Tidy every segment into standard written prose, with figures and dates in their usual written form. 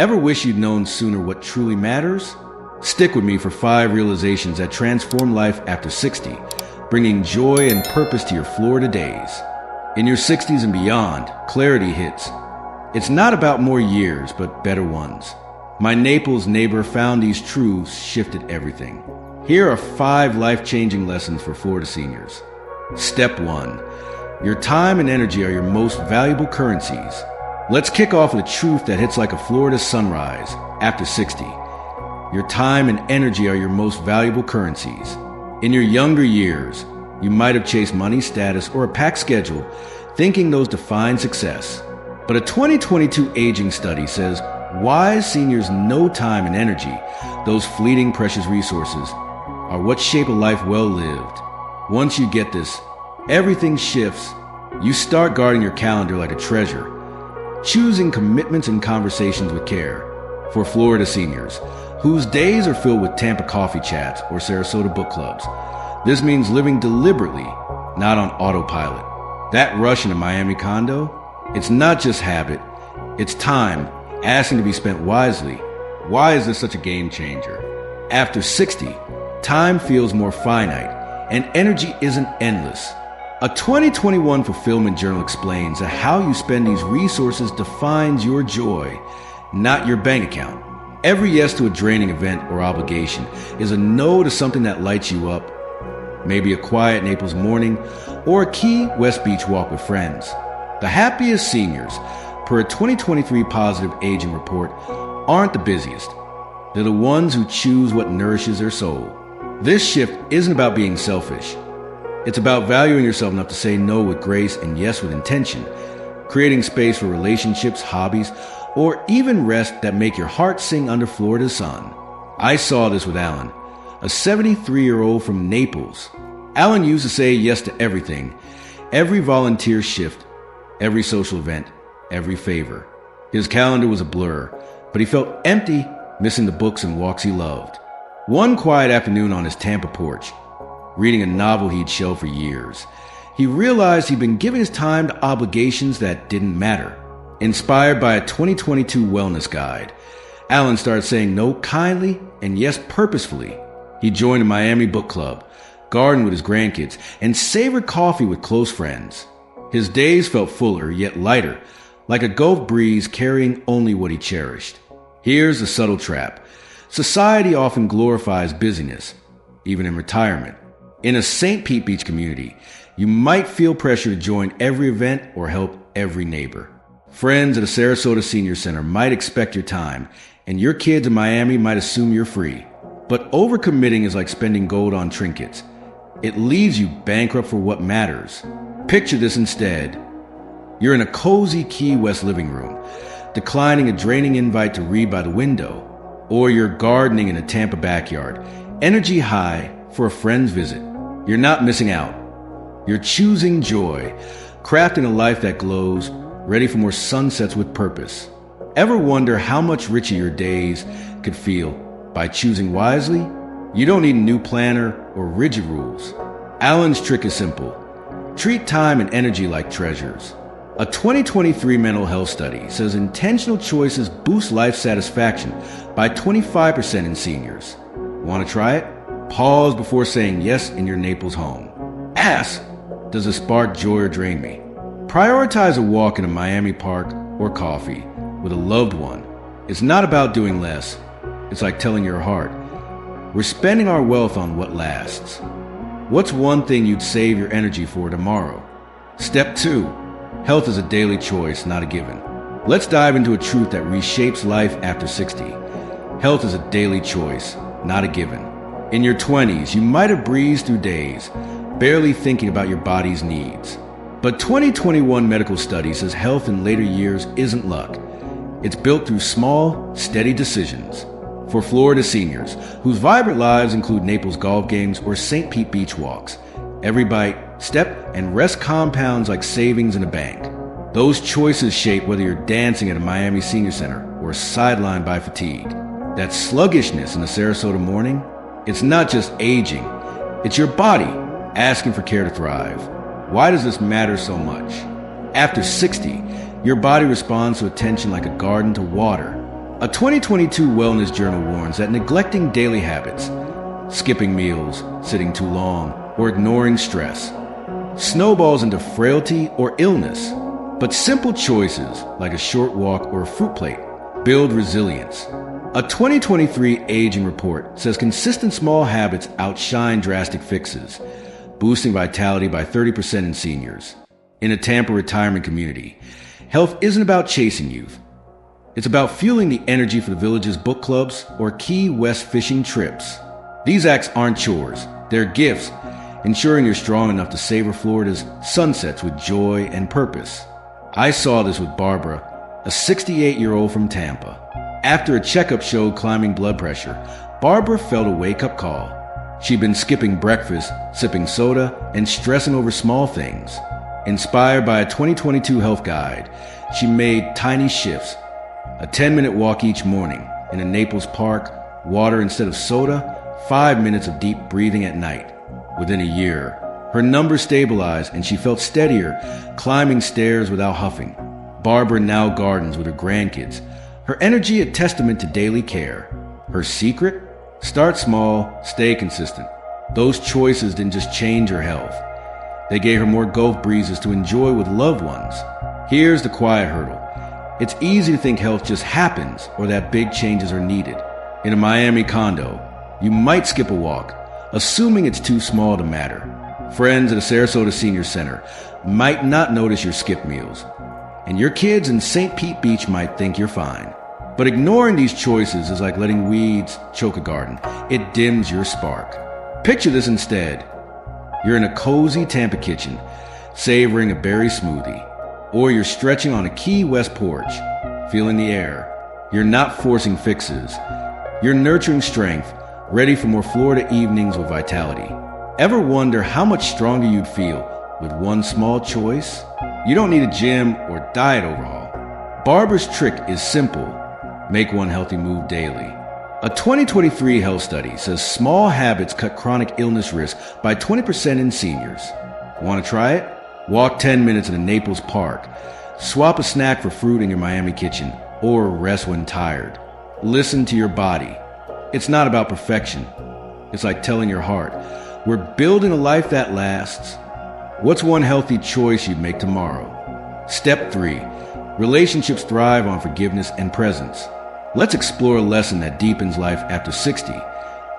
Ever wish you'd known sooner what truly matters? Stick with me for 5 realizations that transform life after 60, bringing joy and purpose to your Florida days. In your 60s and beyond, clarity hits. It's not about more years, but better ones. My Naples neighbor found these truths shifted everything. Here are 5 life-changing lessons for Florida seniors. Step 1. Your time and energy are your most valuable currencies. Let's kick off with a truth that hits like a Florida sunrise after 60. Your time and energy are your most valuable currencies. In your younger years, you might have chased money, status, or a packed schedule, thinking those define success. But a 2022 aging study says wise seniors know time and energy, those fleeting precious resources, are what shape a life well lived. Once you get this, everything shifts. You start guarding your calendar like a treasure, choosing commitments and conversations with care. For Florida seniors, whose days are filled with Tampa coffee chats or Sarasota book clubs, this means living deliberately, not on autopilot. That rush in a Miami condo, it's not just habit, it's time asking to be spent wisely. Why is this such a game changer? After 60, time feels more finite, and energy isn't endless. A 2021 Fulfillment Journal explains that how you spend these resources defines your joy, not your bank account. Every yes to a draining event or obligation is a no to something that lights you up. Maybe a quiet Naples morning or a Key West Beach walk with friends. The happiest seniors, per a 2023 Positive Aging Report, aren't the busiest. They're the ones who choose what nourishes their soul. This shift isn't about being selfish. It's about valuing yourself enough to say no with grace and yes with intention, creating space for relationships, hobbies, or even rest that make your heart sing under Florida's sun. I saw this with Alan, a 73-year-old from Naples. Alan used to say yes to everything, every volunteer shift, every social event, every favor. His calendar was a blur, but he felt empty, missing the books and walks he loved. One quiet afternoon on his Tampa porch, reading a novel he'd shelved for years, he realized he'd been giving his time to obligations that didn't matter. Inspired by a 2022 wellness guide, Alan started saying no kindly and yes purposefully. He joined a Miami book club, gardened with his grandkids, and savored coffee with close friends. His days felt fuller yet lighter, like a Gulf breeze carrying only what he cherished. Here's the subtle trap. Society often glorifies busyness, even in retirement. In a St. Pete Beach community, you might feel pressure to join every event or help every neighbor. Friends at a Sarasota Senior Center might expect your time, and your kids in Miami might assume you're free. But overcommitting is like spending gold on trinkets. It leaves you bankrupt for what matters. Picture this instead. You're in a cozy Key West living room, declining a draining invite to read by the window, or you're gardening in a Tampa backyard, energy high for a friend's visit. You're not missing out. You're choosing joy, crafting a life that glows, ready for more sunsets with purpose. Ever wonder how much richer your days could feel by choosing wisely? You don't need a new planner or rigid rules. Alan's trick is simple. Treat time and energy like treasures. A 2023 mental health study says intentional choices boost life satisfaction by 25% in seniors. Want to try it? Pause before saying yes in your Naples home. Ask, does it spark joy or drain me? Prioritize a walk in a Miami park or coffee with a loved one. It's not about doing less. It's like telling your heart, we're spending our wealth on what lasts. What's one thing you'd save your energy for tomorrow? Step 2. Health is a daily choice, not a given. Let's dive into a truth that reshapes life after 60. Health is a daily choice, not a given. In your 20s, you might have breezed through days, barely thinking about your body's needs. But 2021 medical study says health in later years isn't luck. It's built through small, steady decisions. For Florida seniors, whose vibrant lives include Naples golf games or St. Pete beach walks, every bite, step, and rest compounds like savings in a bank. Those choices shape whether you're dancing at a Miami Senior Center or sidelined by fatigue. That sluggishness in a Sarasota morning, it's not just aging, it's your body asking for care to thrive. Why does this matter so much? After 60, your body responds to attention like a garden to water. A 2022 wellness journal warns that neglecting daily habits, skipping meals, sitting too long, or ignoring stress, snowballs into frailty or illness. But simple choices, like a short walk or a fruit plate, build resilience. A 2023 aging report says consistent small habits outshine drastic fixes, boosting vitality by 30% in seniors. In a Tampa retirement community, health isn't about chasing youth. It's about fueling the energy for the village's book clubs or Key West fishing trips. These acts aren't chores, they're gifts, ensuring you're strong enough to savor Florida's sunsets with joy and purpose. I saw this with Barbara, a 68-year-old from Tampa. After a checkup showed climbing blood pressure, Barbara felt a wake-up call. She'd been skipping breakfast, sipping soda, and stressing over small things. Inspired by a 2022 health guide, she made tiny shifts. A 10-minute walk each morning in a Naples park, water instead of soda, 5 minutes of deep breathing at night. Within a year, her numbers stabilized and she felt steadier, climbing stairs without huffing. Barbara now gardens with her grandkids, her energy a testament to daily care. Her secret? Start small, stay consistent. Those choices didn't just change her health. They gave her more Gulf breezes to enjoy with loved ones. Here's the quiet hurdle. It's easy to think health just happens or that big changes are needed. In a Miami condo, you might skip a walk, assuming it's too small to matter. Friends at a Sarasota Senior Center might not notice your skip meals, and your kids in St. Pete Beach might think you're fine. But ignoring these choices is like letting weeds choke a garden. It dims your spark. Picture this instead. You're in a cozy Tampa kitchen, savoring a berry smoothie, or you're stretching on a Key West porch, feeling the air. You're not forcing fixes. You're nurturing strength, ready for more Florida evenings with vitality. Ever wonder how much stronger you'd feel with one small choice? You don't need a gym or diet overhaul. Barbara's trick is simple. Make one healthy move daily. A 2023 health study says small habits cut chronic illness risk by 20% in seniors. Want to try it? Walk 10 minutes in a Naples park. Swap a snack for fruit in your Miami kitchen, or rest when tired. Listen to your body. It's not about perfection. It's like telling your heart, we're building a life that lasts. What's one healthy choice you'd make tomorrow? Step 3. Relationships thrive on forgiveness and presence. Let's explore a lesson that deepens life after 60.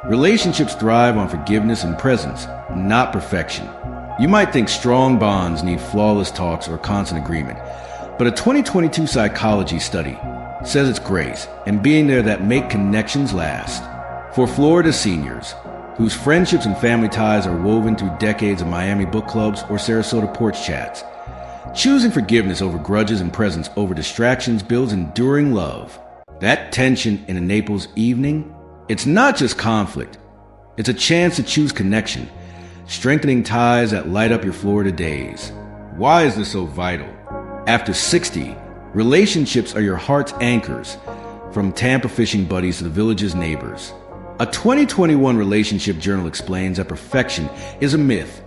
Relationships thrive on forgiveness and presence, not perfection. You might think strong bonds need flawless talks or constant agreement, but a 2022 psychology study says it's grace and being there that make connections last. For Florida seniors, whose friendships and family ties are woven through decades of Miami book clubs or Sarasota porch chats, choosing forgiveness over grudges and presence over distractions builds enduring love. That tension in a Naples evening, it's not just conflict. It's a chance to choose connection, strengthening ties that light up your Florida days. Why is this so vital? After 60, relationships are your heart's anchors, from Tampa fishing buddies to the village's neighbors. A 2021 relationship journal explains that perfection is a myth.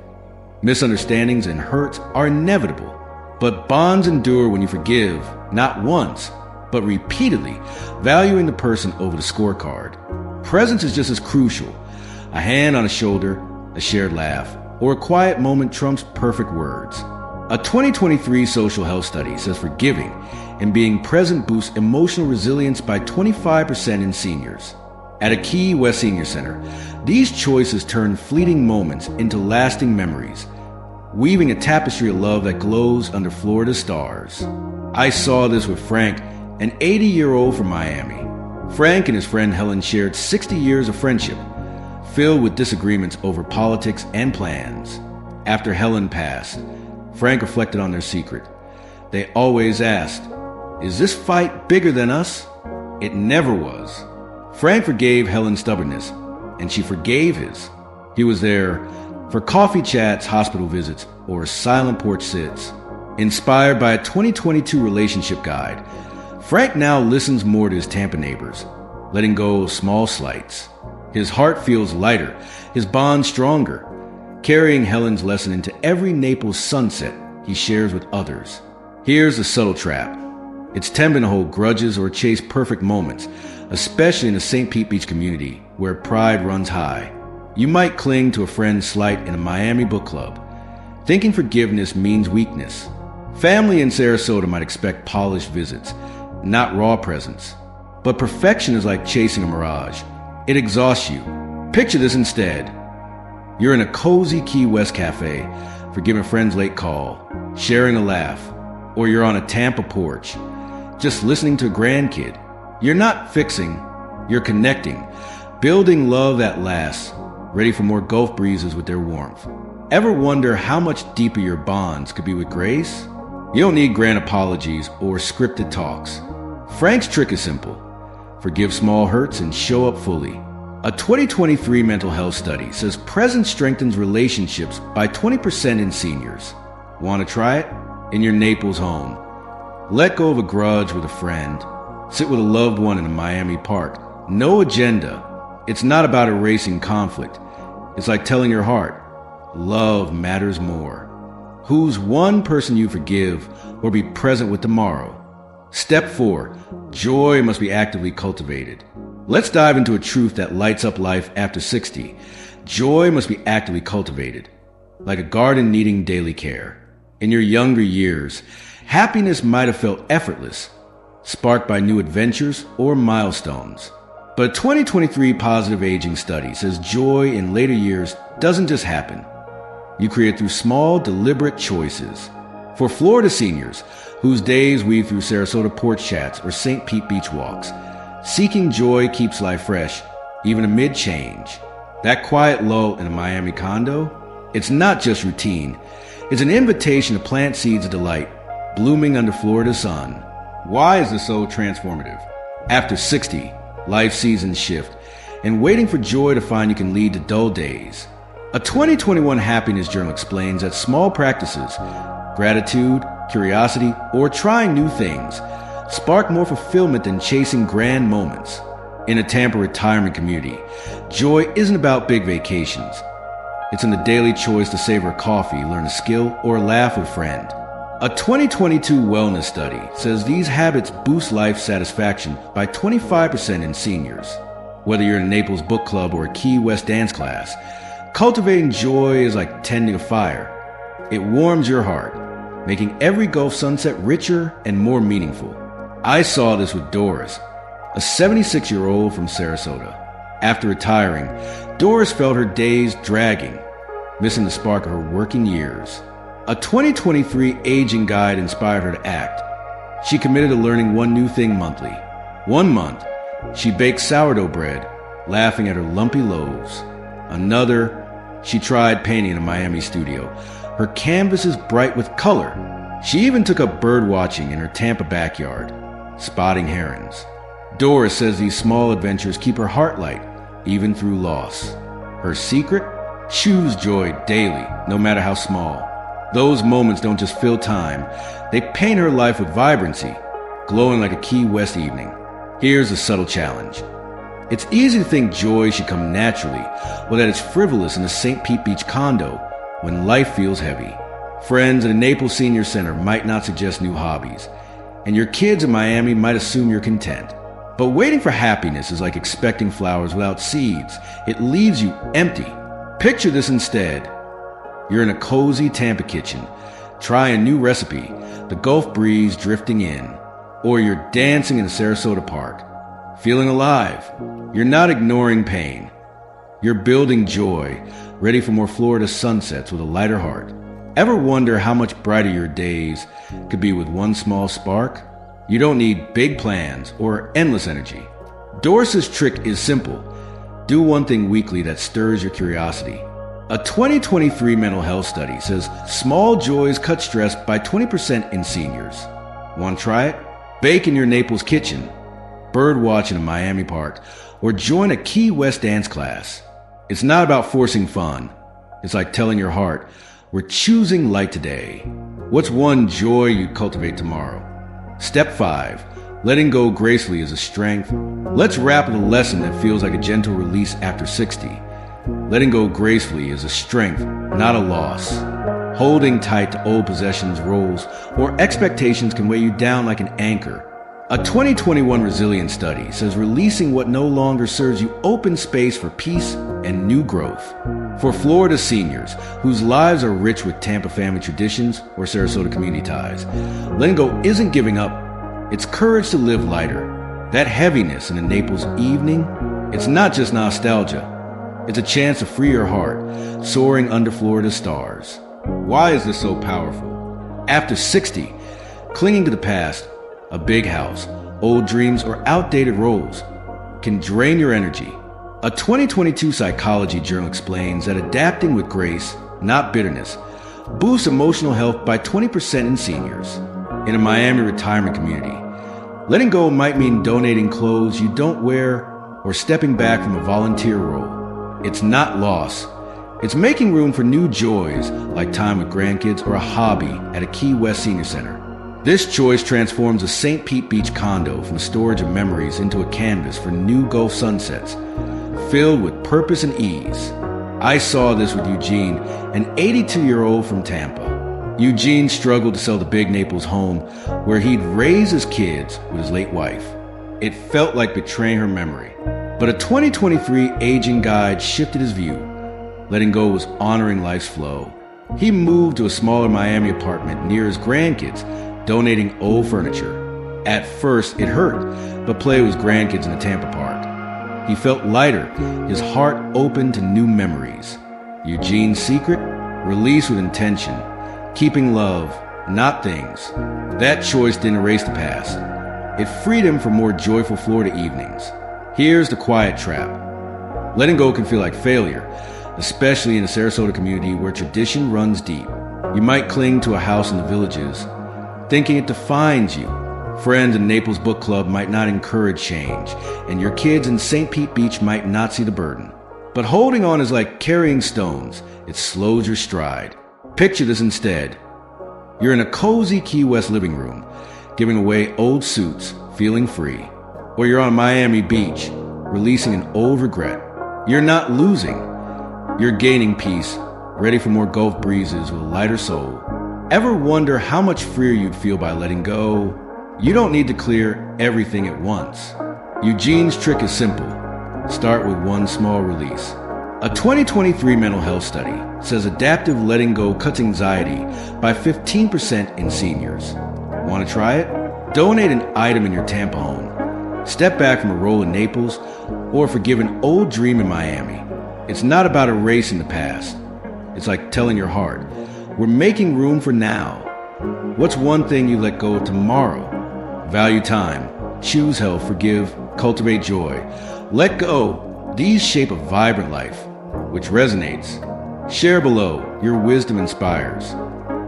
Misunderstandings and hurts are inevitable, but bonds endure when you forgive, not once, but repeatedly, valuing the person over the scorecard. Presence is just as crucial. A hand on a shoulder, a shared laugh, or a quiet moment trumps perfect words. A 2023 social health study says forgiving and being present boosts emotional resilience by 25% in seniors. At a Key West Senior Center, these choices turn fleeting moments into lasting memories, weaving a tapestry of love that glows under Florida's stars. I saw this with Frank, an 80-year-old from Miami. Frank and his friend Helen shared 60 years of friendship, filled with disagreements over politics and plans. After Helen passed, Frank reflected on their secret. They always asked, "Is this fight bigger than us?" It never was. Frank forgave Helen's stubbornness, and she forgave his. He was there for coffee chats, hospital visits, or silent porch sits. Inspired by a 2022 relationship guide, Frank now listens more to his Tampa neighbors, letting go of small slights. His heart feels lighter, his bond stronger, carrying Helen's lesson into every Naples sunset he shares with others. Here's the subtle trap. It's tempting to hold grudges or chase perfect moments, especially in the St. Pete Beach community where pride runs high. You might cling to a friend's slight in a Miami book club. Thinking forgiveness means weakness. Family in Sarasota might expect polished visits, not raw presents. But perfection is like chasing a mirage. It exhausts you. Picture this instead. You're in a cozy Key West cafe, forgiving a friend's late call, sharing a laugh, or you're on a Tampa porch, just listening to a grandkid. You're not fixing, you're connecting, building love that lasts, ready for more Gulf breezes with their warmth. Ever wonder how much deeper your bonds could be with Grace? You don't need grand apologies or scripted talks. Frank's trick is simple. Forgive small hurts and show up fully. A 2023 mental health study says presence strengthens relationships by 20% in seniors. Want to try it? In your Naples home. Let go of a grudge with a friend. Sit with a loved one in a Miami park. No agenda. It's not about erasing conflict. It's like telling your heart, love matters more. Who's one person you forgive or be present with tomorrow? Step 4. Joy must be actively cultivated. Let's dive into a truth that lights up life after 60. Joy must be actively cultivated, like a garden needing daily care. In your younger years, happiness might have felt effortless, sparked by new adventures or milestones. But a 2023 positive aging study says joy in later years doesn't just happen. You create it through small, deliberate choices. For Florida seniors, whose days weave through Sarasota porch chats or St. Pete beach walks, seeking joy keeps life fresh, even amid change. That quiet lull in a Miami condo, it's not just routine. It's an invitation to plant seeds of delight, blooming under Florida's sun. Why is this so transformative? After 60, life seasons shift, and waiting for joy to find you can lead to dull days. A 2021 happiness journal explains that small practices, gratitude, curiosity, or trying new things, spark more fulfillment than chasing grand moments. In a Tampa retirement community, joy isn't about big vacations. It's in the daily choice to savor a coffee, learn a skill, or laugh with a friend. A 2022 wellness study says these habits boost life satisfaction by 25% in seniors. Whether you're in a Naples book club or a Key West dance class, cultivating joy is like tending a fire. It warms your heart, making every Gulf sunset richer and more meaningful. I saw this with Doris, a 76-year-old from Sarasota. After retiring, Doris felt her days dragging, missing the spark of her working years. A 2023 aging guide inspired her to act. She committed to learning one new thing monthly. 1 month, she baked sourdough bread, laughing at her lumpy loaves. Another, she tried painting in a Miami studio, her canvases bright with color. She even took up bird watching in her Tampa backyard, spotting herons. Doris says these small adventures keep her heart light, even through loss. Her secret? Choose joy daily, no matter how small. Those moments don't just fill time, they paint her life with vibrancy, glowing like a Key West evening. Here's a subtle challenge. It's easy to think joy should come naturally, or that it's frivolous in a St. Pete Beach condo when life feels heavy. Friends at a Naples Senior Center might not suggest new hobbies, and your kids in Miami might assume you're content. But waiting for happiness is like expecting flowers without seeds. It leaves you empty. Picture this instead. You're in a cozy Tampa kitchen, trying a new recipe, the Gulf breeze drifting in. Or you're dancing in a Sarasota park, feeling alive. You're not ignoring pain. You're building joy, ready for more Florida sunsets with a lighter heart. Ever wonder how much brighter your days could be with one small spark? You don't need big plans or endless energy. Doris's trick is simple. Do one thing weekly that stirs your curiosity. A 2023 mental health study says small joys cut stress by 20% in seniors. Want to try it? Bake in your Naples kitchen, bird watch in a Miami park, or join a Key West dance class. It's not about forcing fun. It's like telling your heart, we're choosing light today. What's one joy you'd cultivate tomorrow? Step 5. Letting go gracefully is a strength. Let's wrap with a lesson that feels like a gentle release after 60. Letting go gracefully is a strength, not a loss. Holding tight to old possessions, roles, or expectations can weigh you down like an anchor. A 2021 resilience study says releasing what no longer serves you opens space for peace and new growth. For Florida seniors whose lives are rich with Tampa family traditions or Sarasota community ties, letting go isn't giving up. It's courage to live lighter. That heaviness in a Naples evening, it's not just nostalgia. It's a chance to free your heart, soaring under Florida's stars. Why is this so powerful? After 60, clinging to the past, a big house, old dreams, or outdated roles can drain your energy. A 2022 psychology journal explains that adapting with grace, not bitterness, boosts emotional health by 20% in seniors. In a Miami retirement community, letting go might mean donating clothes you don't wear or stepping back from a volunteer role. It's not loss. It's making room for new joys like time with grandkids or a hobby at a Key West Senior Center. This choice transforms a St. Pete Beach condo from a storage of memories into a canvas for new Gulf sunsets, filled with purpose and ease. I saw this with Eugene, an 82-year-old from Tampa. Eugene struggled to sell the big Naples home where he'd raised his kids with his late wife. It felt like betraying her memory. But a 2023 aging guide shifted his view. Letting go was honoring life's flow. He moved to a smaller Miami apartment near his grandkids, donating old furniture. At first, it hurt, but play with his grandkids in the Tampa park. He felt lighter, his heart open to new memories. Eugene's secret? Release with intention, keeping love, not things. That choice didn't erase the past. It freed him for more joyful Florida evenings. Here's the quiet trap. Letting go can feel like failure, especially in a Sarasota community where tradition runs deep. You might cling to a house in the Villages, thinking it defines you. Friends in Naples Book Club might not encourage change, and your kids in St. Pete Beach might not see the burden. But holding on is like carrying stones. It slows your stride. Picture this instead. You're in a cozy Key West living room, giving away old suits, feeling free. Or you're on Miami Beach, releasing an old regret. You're not losing. You're gaining peace, ready for more Gulf breezes with a lighter soul. Ever wonder how much freer you'd feel by letting go? You don't need to clear everything at once. Eugene's trick is simple. Start with one small release. A 2023 mental health study says adaptive letting go cuts anxiety by 15% in seniors. Want to try it? Donate an item in your Tampa home. Step back from a role in Naples or forgive an old dream in Miami. It's not about erasing the past. It's like telling your heart, we're making room for now. What's one thing you let go of tomorrow? Value time, choose health, forgive, cultivate joy. Let go. These shape a vibrant life, which resonates. Share below. Your wisdom inspires.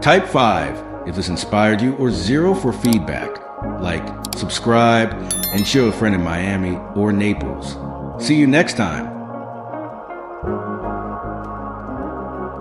Type 5 if this inspired you, or 0 for feedback. Like, subscribe, and share with a friend in Miami or Naples. See you next time.